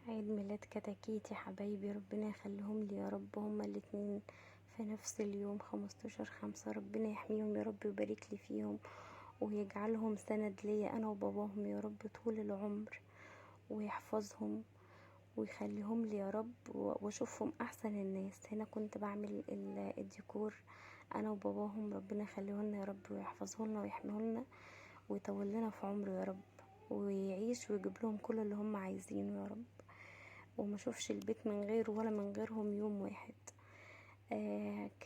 عيد ميلاد كتاكيت يا حبايبي، ربنا يخليهم لي يا رب. هما الاتنين في نفس اليوم 15/5. ربنا يحميهم يا رب ويبارك لي فيهم ويجعلهم سند ليا انا وباباهم يا رب طول العمر، ويحفظهم ويخليهم لي يا رب، واشوفهم احسن الناس. هنا كنت بعمل الديكور انا وباباهم، ربنا يخليهولنا يا رب ويحفظهولنا ويحميهولنا ويطول لنا في عمره يا رب، ويعيش ويجيب لهم كل اللي هم عايزينه يا رب، وما اشوفش البيت من غيره ولا من غيرهم يوم واحد.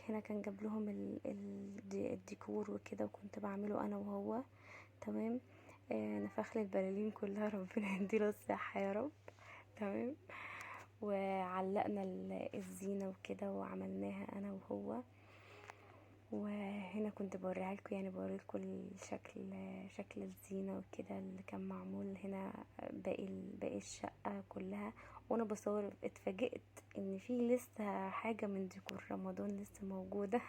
هنا كان جاب لهم الديكور وكده، وكنت بعمله انا وهو. تمام. نفخ لي البلالين كلها، ربنا يديله الصحة يا رب. تمام. وعلقنا الزينة وكده وعملناها انا وهو. وهنا كنت بوريها لكم، يعني بوريلكم شكل الزينة وكده اللي كان معمول هنا. باقي الشقة كلها وانا بصور اتفاجئت ان في لسه حاجة من ديكور رمضان لسه موجودة.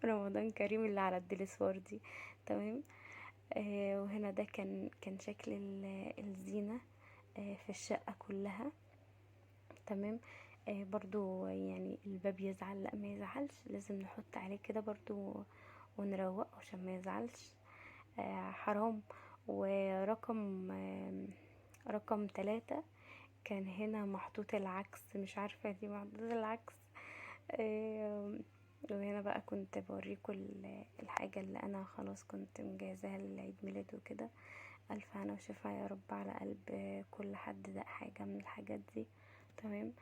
رمضان كريم اللي على الدلسوار دي. تمام. وهنا ده كان شكل الزينة في الشقة كلها. تمام. برضو يعني الباب يزعل، لا ما يزعلش، لازم نحط عليه كده برضو ونروقه عشان ما يزعلش. حرام. ورقم رقم 3 كان هنا محطوط العكس، مش عارفة ليه محطوط العكس. وهنا بقى كنت بوريكم الحاجة اللي انا خلاص كنت مجهزاها لعيد ميلاد وكده. الف هنا وشفا يا رب على قلب كل حد دق حاجة من الحاجات دي. تمام.